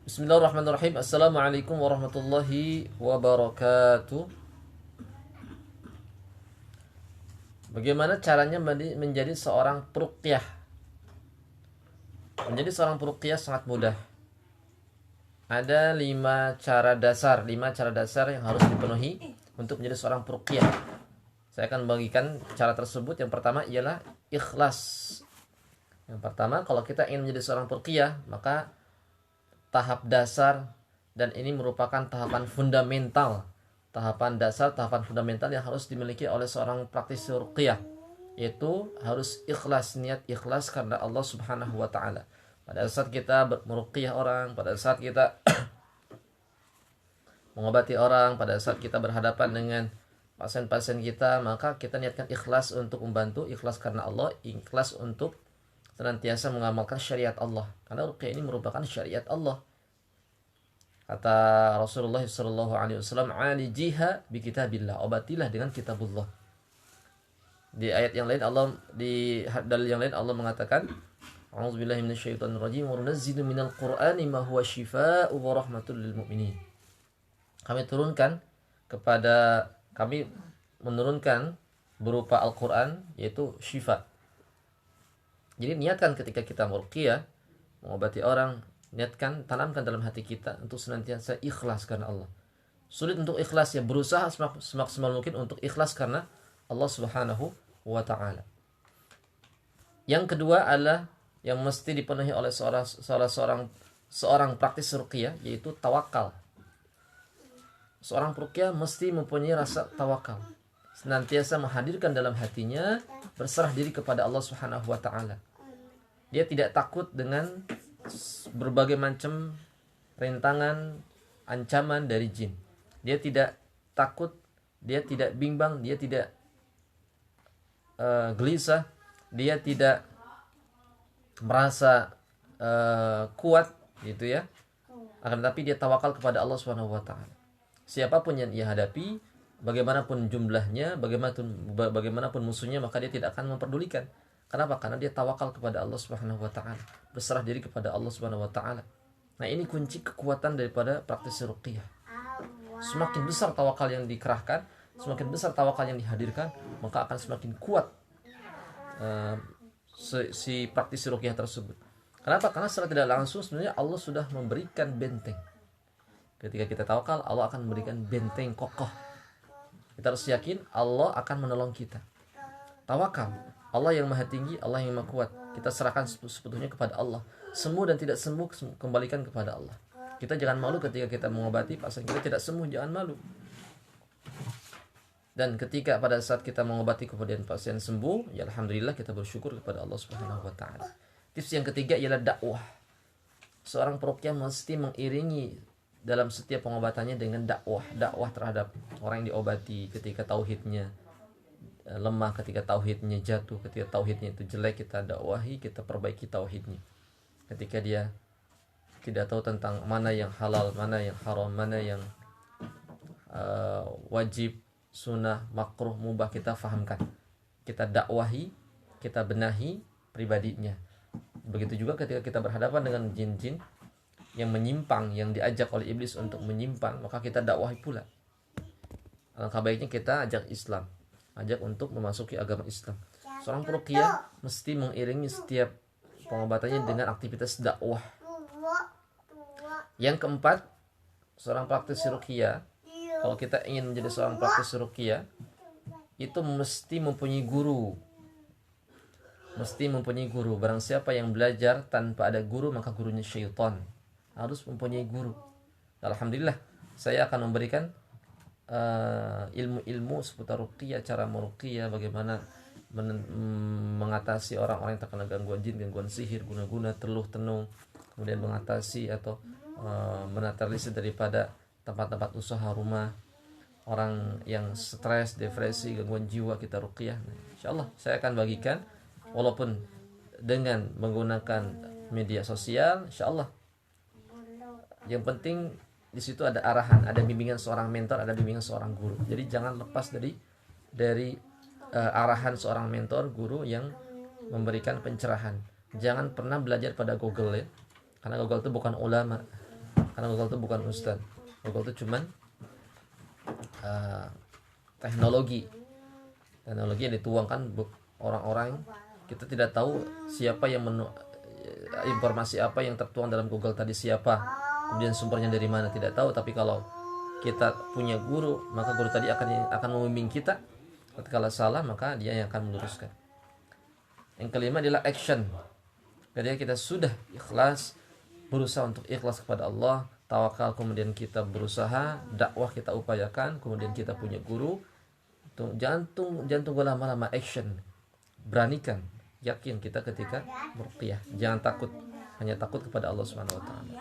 Bismillahirrahmanirrahim. Assalamualaikum warahmatullahi wabarakatuh. Bagaimana caranya menjadi seorang peruqyah? Menjadi seorang peruqyah sangat mudah. Ada 5 cara dasar yang harus dipenuhi untuk menjadi seorang peruqyah. Saya akan bagikan cara tersebut. Yang pertama ialah ikhlas. Yang pertama, kalau kita ingin menjadi seorang peruqyah, maka tahap dasar, dan ini merupakan tahapan fundamental, tahapan dasar, tahapan fundamental yang harus dimiliki oleh seorang praktisi ruqyah, yaitu harus ikhlas, niat ikhlas karena Allah Subhanahu wa taala. Pada saat kita meruqyah orang, pada saat kita mengobati orang, pada saat kita berhadapan dengan pasien-pasien kita, maka kita niatkan ikhlas untuk membantu, ikhlas karena Allah, ikhlas untuk senantiasa mengamalkan syariat Allah. Karena ruqyah ini merupakan syariat Allah. Kata Rasulullah SAW, "Alijiha bi kitabillah." Obatilah dengan kitabullah. Di ayat yang lain di dalil yang lain Allah mengatakan, "A'udzubillahi minasyaitonirrajim wa nunazzilu minal Qur'ani ma huwa syifaa'un wa rahmatul lil mu'minin." Kami menurunkan berupa Al-Qur'an, yaitu syifa. Jadi niatkan ketika kita meruqyah, mengobati orang, niatkan, tanamkan dalam hati kita untuk senantiasa ikhlas karena Allah. Sulit untuk ikhlas, ya berusaha semaksimal mungkin untuk ikhlas karena Allah Subhanahu wa taala. Yang kedua adalah yang mesti dipenuhi oleh seorang praktis ruqyah, yaitu tawakal. Seorang peruqyah mesti mempunyai rasa tawakal, senantiasa menghadirkan dalam hatinya berserah diri kepada Allah Subhanahu wa taala. Dia tidak takut dengan berbagai macam rintangan, ancaman dari jin. Dia tidak takut, dia tidak bimbang, dia tidak gelisah, dia tidak merasa kuat gitu ya. Akan tetapi dia tawakal kepada Allah Subhanahu wa taala. Siapapun yang ia hadapi, bagaimanapun jumlahnya, bagaimanapun musuhnya, maka dia tidak akan memperdulikan. Kenapa? Karena dia tawakal kepada Allah Subhanahu wa taala, berserah diri kepada Allah Subhanahu wa taala. Nah, ini kunci kekuatan daripada praktisi ruqyah. Semakin besar tawakal yang dikerahkan, semakin besar tawakal yang dihadirkan, maka akan semakin kuat si praktisi ruqyah tersebut. Kenapa? Karena secara tidak langsung sebenarnya Allah sudah memberikan benteng. Ketika kita tawakal, Allah akan memberikan benteng kokoh. Kita harus yakin Allah akan menolong kita. Tawakal, Allah yang maha tinggi, Allah yang maha kuat. Kita serahkan sepenuhnya kepada Allah. Sembuh dan tidak sembuh, kembalikan kepada Allah. Kita jangan malu ketika kita mengobati pasien kita tidak sembuh, jangan malu. Dan ketika pada saat kita mengobati kemudian pasien sembuh, ya alhamdulillah, kita bersyukur kepada Allah Subhanahu wa taala. Tips yang ketiga ialah dakwah. Seorang peruqyah mesti mengiringi dalam setiap pengobatannya dengan dakwah terhadap orang yang diobati. Ketika tauhidnya lemah, ketika tauhidnya jatuh, ketika tauhidnya itu jelek, kita dakwahi, kita perbaiki tauhidnya. Ketika dia tidak tahu tentang mana yang halal, mana yang haram, mana yang wajib, sunnah, makruh, mubah, kita fahamkan, kita dakwahi, kita benahi pribadinya. Begitu juga ketika kita berhadapan dengan jin-jin yang menyimpang, yang diajak oleh iblis untuk menyimpang, maka kita dakwahi pula. Alangkah baiknya kita ajak Islam, ajak untuk memasuki agama Islam. Seorang peruqyah mesti mengiringi setiap pengobatannya dengan aktivitas dakwah. Yang keempat, seorang praktisi ruqyah, kalau kita ingin menjadi seorang praktisi ruqyah, itu mesti mempunyai guru. Mesti mempunyai guru. Barang siapa yang belajar tanpa ada guru, maka gurunya syaitan. Harus mempunyai guru. Alhamdulillah, saya akan memberikan ilmu-ilmu seputar ruqyah, cara meruqyah, bagaimana mengatasi orang-orang yang terkena gangguan jin, gangguan sihir, guna-guna, teluh tenung, kemudian mengatasi atau menetralisir daripada tempat-tempat usaha rumah orang yang stres, depresi, gangguan jiwa, kita ruqyah. Insyaallah saya akan bagikan, walaupun dengan menggunakan media sosial, insyaallah. Yang penting di situ ada arahan, ada bimbingan seorang mentor, ada bimbingan seorang guru. Jadi jangan lepas dari arahan seorang mentor, guru yang memberikan pencerahan. Jangan pernah belajar pada Google ya, karena Google itu bukan ulama. Karena Google itu bukan ustadz. Google itu cuman teknologi yang dituangkan orang-orang. Kita tidak tahu siapa yang informasi apa yang tertuang dalam Google tadi siapa, kemudian sumbernya dari mana, tidak tahu. Tapi kalau kita punya guru, maka guru tadi akan membimbing kita. Ketika salah, maka dia yang akan meluruskan. Yang kelima adalah action. Ketika kita sudah ikhlas, berusaha untuk ikhlas kepada Allah, tawakal, kemudian kita berusaha, dakwah kita upayakan, kemudian kita punya guru, jangan tunggu lama-lama, action. Beranikan, yakin kita ketika meruqyah. Jangan takut, hanya takut kepada Allah Subhanahu wa taala.